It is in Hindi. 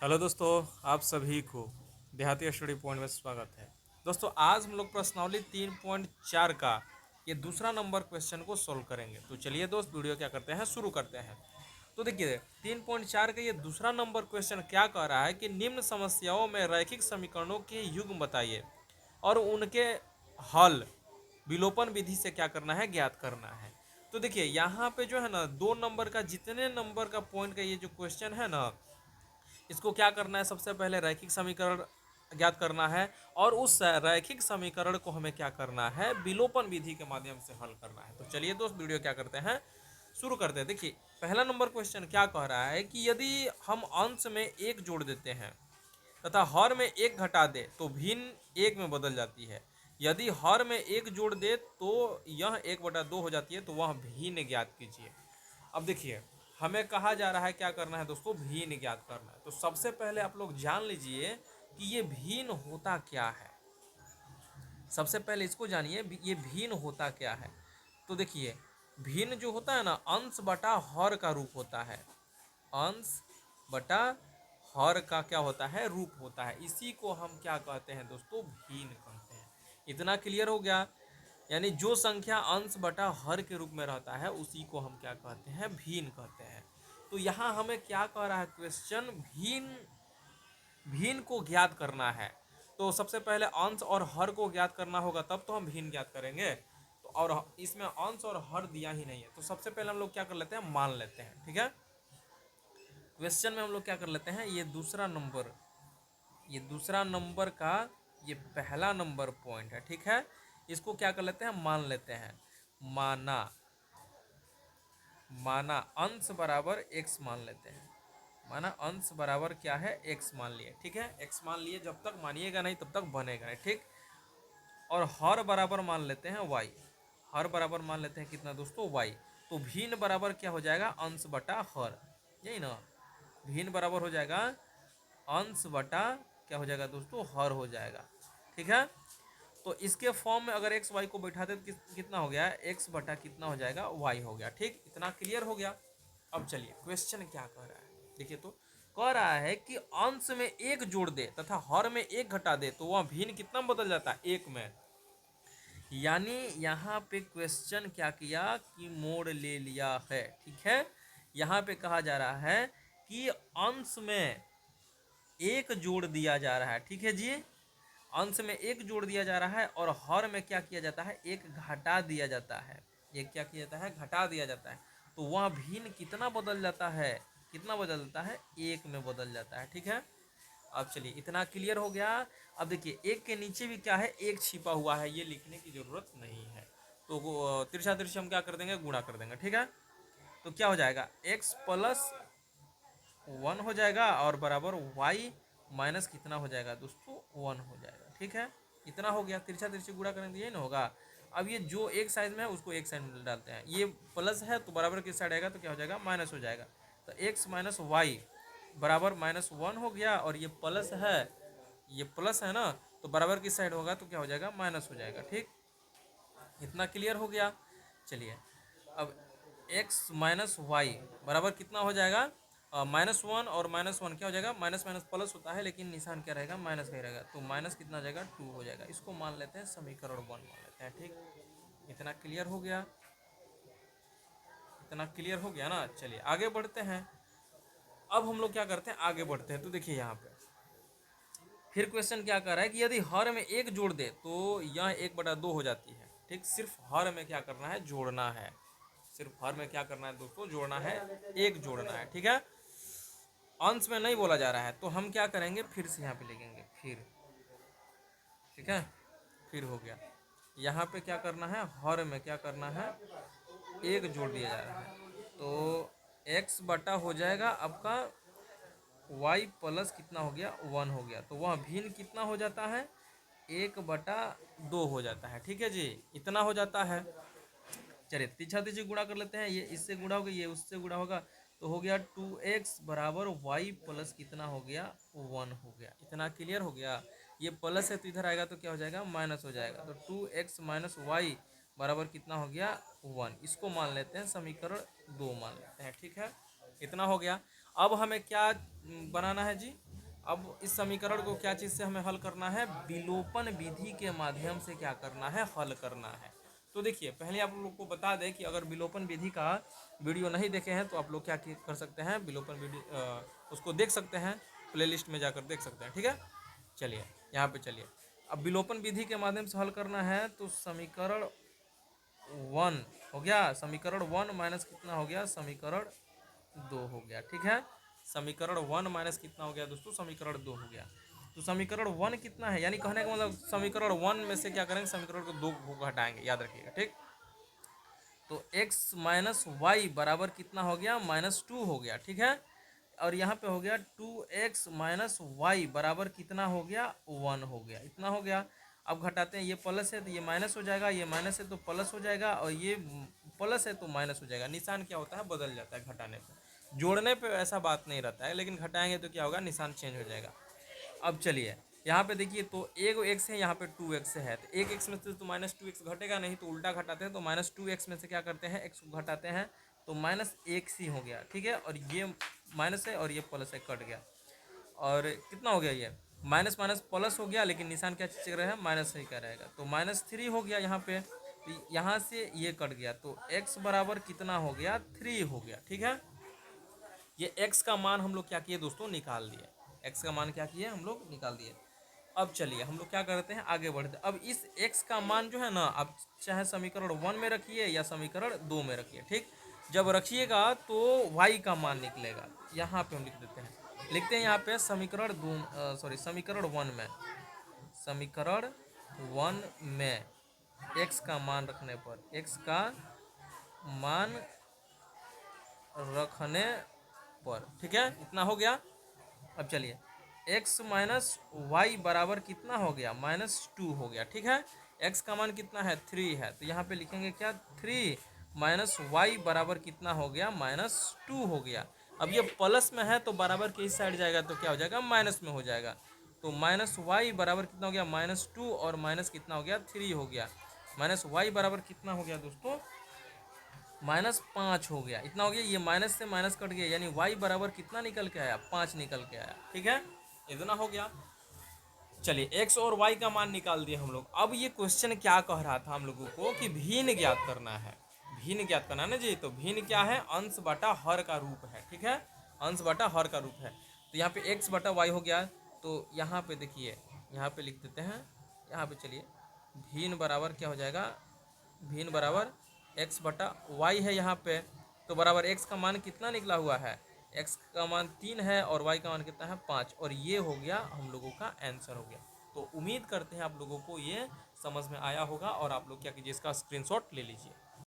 हेलो दोस्तों, आप सभी को देहाती स्टडी पॉइंट में स्वागत है। दोस्तों, आज हम लोग प्रश्नावली 3.4 का ये दूसरा नंबर क्वेश्चन को सॉल्व करेंगे। तो चलिए दोस्त, वीडियो क्या करते हैं, शुरू करते हैं। तो देखिए 3.4 का ये दूसरा नंबर क्वेश्चन क्या कह रहा है कि निम्न समस्याओं में रैखिक समीकरणों के युग्म बताइए और उनके हल विलोपन विधि से क्या करना है, ज्ञात करना है। तो देखिए यहाँ पे जो है ना, 2 नंबर का जितने नंबर का पॉइंट का ये जो क्वेश्चन है ना, इसको क्या करना है, सबसे पहले रैखिक समीकरण ज्ञात करना है और उस रैखिक समीकरण को हमें क्या करना है, विलोपन विधि के माध्यम से हल करना है। तो चलिए दोस्त, वीडियो क्या करते हैं, शुरू करते हैं। देखिए पहला नंबर क्वेश्चन क्या कह रहा है कि यदि हम अंश में एक जोड़ देते हैं तथा हर में एक घटा दे तो भिन्न एक में बदल जाती है। यदि हर में एक जोड़ दे तो यह 1/2 हो जाती है। तो वह भिन्न ज्ञात कीजिए। अब देखिए हमें कहा जा रहा है क्या करना है दोस्तों, भिन्न ज्ञात करना है। तो सबसे पहले आप लोग जान लीजिए कि ये भिन्न होता क्या है। सबसे पहले इसको जानिए, ये भिन्न होता क्या है। तो देखिए भिन्न जो होता है ना, अंश बटा हर का रूप होता है। अंश बटा हर का क्या होता है, रूप होता है। इसी को हम क्या कहते हैं दोस्तों, भिन्न कहते हैं। इतना क्लियर हो गया। यानी जो संख्या अंश बटा हर के रूप में रहता है उसी को हम क्या कहते हैं, भिन्न कहते हैं। तो यहाँ हमें क्या कह रहा है क्वेश्चन, भिन्न भिन्न को ज्ञात करना है। तो सबसे पहले अंश और हर को ज्ञात करना होगा, तब तो हम भिन्न ज्ञात करेंगे। तो और इसमें अंश और हर दिया ही नहीं है, तो सबसे पहले हम लोग क्या कर लेते हैं, मान लेते हैं। ठीक है, क्वेश्चन में हम लोग क्या कर लेते हैं, ये दूसरा नंबर का ये पहला नंबर पॉइंट है। ठीक है, इसको क्या कर लेते हैं, मान लेते हैं। माना माना अंश बराबर एक्स मान लेते हैं। माना अंश बराबर क्या है, एक्स मान लिए। ठीक है, एक्स मान लिए, जब तक मानिएगा नहीं तब तक बनेगा नहीं। ठीक, और हर बराबर मान लेते हैं वाई। हर बराबर मान लेते हैं कितना दोस्तों, वाई। तो भिन्न बराबर क्या हो जाएगा, अंश बटा हर। यही ना, भिन्न बराबर हो जाएगा अंश बटा क्या हो जाएगा दोस्तों, हर हो जाएगा। ठीक है, तो इसके फॉर्म में अगर एक्स वाई को बैठाते तो कितना हो गया, एक्स बटा कितना हो जाएगा, वाई हो गया। ठीक, इतना क्लियर हो गया। अब चलिए क्वेश्चन क्या कह रहा है, देखिए तो कह रहा है कि अंश में एक जोड़ दे तथा हर में एक घटा दे तो वह भिन्न कितना बदल जाता है, एक में। यानी यहाँ पे क्वेश्चन क्या किया कि मोड़ ले लिया है। ठीक है, यहाँ पे कहा जा रहा है कि अंश में एक जोड़ दिया जा रहा है। ठीक है जी, अंश में एक जोड़ दिया जा रहा है और हर में क्या किया जाता है, एक घटा दिया जाता है। एक क्या किया जाता है, घटा दिया जाता है। तो वह भिन्न कितना बदल जाता है, कितना बदल जाता है, एक में बदल जाता है। ठीक है, अब चलिए इतना क्लियर हो गया। अब देखिए एक के नीचे भी क्या है, एक छिपा हुआ है, ये लिखने की जरूरत नहीं है। तो तिरछा तिरछा हम क्या कर देंगे, गुणा कर देंगे। ठीक है, तो क्या हो जाएगा, एक्स प्लस 1 हो जाएगा और बराबर वाई माइनस कितना हो जाएगा दोस्तों, 1 हो जाएगा। ठीक है, इतना हो गया। तिरछा तिरछी गुणा करेंगे ये ना होगा। अब ये जो एक साइड में है उसको एक साइड में डालते हैं। ये प्लस है तो बराबर किस साइड आएगा, तो क्या हो जाएगा, माइनस हो जाएगा। तो एक्स माइनस वाई बराबर -1 हो गया। और ये प्लस है, ये प्लस है ना, तो बराबर किस साइड होगा, तो क्या हो जाएगा, माइनस हो जाएगा। ठीक, इतना क्लियर हो गया। चलिए अब एक्स माइनस वाई बराबर कितना हो जाएगा, -1 और -1 क्या हो जाएगा, माइनस माइनस प्लस होता है लेकिन निशान क्या रहेगा, माइनस का ही रहेगा। तो माइनस कितना हो जाएगा, 2 हो जाएगा। इसको मान लेते हैं समीकरण 1 मान लेते हैं। ठीक, इतना क्लियर हो गया, इतना क्लियर हो गया ना। चलिए आगे बढ़ते हैं। अब हम लोग क्या करते हैं, आगे बढ़ते हैं। तो देखिए यहाँ पे फिर क्वेश्चन क्या कर रहा है कि यदि हर में एक जोड़ दे तो यह 1/2 हो जाती है। ठीक, सिर्फ हर में क्या करना है, जोड़ना है। सिर्फ हर में क्या करना है दोस्तों, जोड़ना है, एक जोड़ना है। ठीक है, अंश में नहीं बोला जा रहा है। तो हम क्या करेंगे, फिर से यहाँ पे लिखेंगे फिर। ठीक है, फिर हो गया। यहाँ पे क्या करना है, हर में क्या करना है, एक जोड़ दिया जा रहा है। तो एक्स बटा हो जाएगा आपका वाई प्लस कितना हो गया, 1 हो गया। तो वह भिन्न कितना हो जाता है, 1/2 हो जाता है। ठीक है जी, इतना हो जाता है। चलिए तीछा तीछी गुणा कर लेते हैं। ये इससे गुणा होगा, ये उससे गुणा होगा, तो हो गया 2x बराबर वाई प्लस कितना हो गया, 1 हो गया। इतना क्लियर हो गया। ये प्लस है तो इधर आएगा तो क्या हो जाएगा, माइनस हो जाएगा। तो 2x माइनस वाई बराबर कितना हो गया, 1। इसको मान लेते हैं समीकरण 2 मान लेते हैं। ठीक है, इतना हो गया। अब हमें क्या बनाना है जी, अब इस समीकरण को क्या चीज़ से हमें हल करना है, विलोपन विधि के माध्यम से क्या करना है, हल करना है। तो देखिए पहले आप लोग को बता दें कि अगर विलोपन विधि का वीडियो नहीं देखे हैं तो आप लोग क्या कर सकते हैं, विलोपन विधि उसको देख सकते हैं, प्लेलिस्ट में जाकर देख सकते हैं, ठीक है। चलिए यहाँ पे चलिए, अब विलोपन विधि के माध्यम से हल करना है तो समीकरण 1 हो गया, समीकरण 1 माइनस कितना हो गया, समीकरण 2 हो गया, ठीक है। समीकरण 1 माइनस कितना हो गया दोस्तों, समीकरण 2 हो गया। तो समीकरण 1 कितना है, यानी कहने का मतलब समीकरण 1 में से क्या करेंगे, समीकरण को 2 को घटाएंगे, याद रखिएगा, ठीक। तो x माइनस वाई बराबर कितना हो गया, -2 हो गया, ठीक है। और यहाँ पे हो गया 2x माइनस वाई बराबर कितना हो गया, 1 हो गया, इतना हो गया। अब घटाते हैं, ये प्लस है तो ये माइनस हो जाएगा, ये माइनस है तो प्लस हो जाएगा, और ये प्लस है तो माइनस हो जाएगा। निशान क्या होता है, बदल जाता है घटाने पे, जोड़ने पे ऐसा बात नहीं रहता है, लेकिन घटाएंगे तो क्या होगा, निशान चेंज हो जाएगा। अब चलिए यहाँ पे देखिए, तो एक एक्स है, यहाँ पे 2x है, तो एक एक्स में से तो -2x घटेगा नहीं, तो उल्टा घटाते हैं, तो -2x में से क्या करते हैं, x को घटाते हैं, तो -1 ही हो गया, ठीक है। और ये माइनस है और ये प्लस है, कट गया। और कितना हो गया, ये माइनस माइनस प्लस हो गया, लेकिन निशान क्या चीज रहा है, माइनस ही का रहेगा, तो -3 हो गया यहाँ पे। तो यहाँ से ये कट गया, तो x बराबर कितना हो गया, 3 हो गया, ठीक है। ये x का मान हम लोग क्या किए दोस्तों, निकाल दिए, x का मान क्या किए, हम लोग निकाल दिए। अब चलिए हम लोग क्या करते हैं, आगे बढ़ते हैं। अब इस x का मान जो है ना, आप चाहे समीकरण 1 में रखिए या समीकरण 2 में रखिए, ठीक। जब रखिएगा तो y का मान निकलेगा, यहाँ पे हम लिख देते हैं, लिखते हैं यहाँ पे समीकरण 2, सॉरी समीकरण 1 में, समीकरण 1 में x का मान रखने पर, x का मान रखने पर, ठीक है, इतना हो गया। अब चलिए x माइनस वाई बराबर कितना हो गया, -2 हो गया, ठीक है। x का मान कितना है, 3 है, तो यहाँ पे लिखेंगे क्या, 3 माइनस वाई बराबर कितना हो गया, -2 हो गया। अब ये प्लस में है तो बराबर के इस साइड जाएगा तो क्या हो जाएगा, माइनस में हो जाएगा। तो माइनस वाई बराबर कितना हो गया, -2, और माइनस कितना हो गया, 3 हो गया। माइनस वाई बराबर कितना हो गया दोस्तों, -5 हो गया, इतना हो गया। ये माइनस से माइनस कट गया, यानी y बराबर कितना निकल के आया, 5 निकल के आया, ठीक है, इतना हो गया। चलिए x और y का मान निकाल दिए हम लोग। अब ये क्वेश्चन क्या कह रहा था हम लोगों को कि भिन्न ज्ञात करना है, भिन्न ज्ञात करना है ना जी। तो भिन्न क्या है, अंश बटा हर का रूप है, ठीक है, अंश बटा हर का रूप है। तो यहाँ पे x बटा y हो गया, तो यहाँ पे देखिए, यहाँ पे लिख देते हैं, यहाँ पे चलिए, भिन्न बराबर क्या हो जाएगा, भिन्न बराबर x बटा y है यहाँ पे, तो बराबर x का मान कितना निकला हुआ है, x का मान 3 है और y का मान कितना है, 5, और ये हो गया हम लोगों का आंसर हो गया। तो उम्मीद करते हैं आप लोगों को ये समझ में आया होगा, और आप लोग क्या कीजिए, इसका स्क्रीनशॉट ले लीजिए।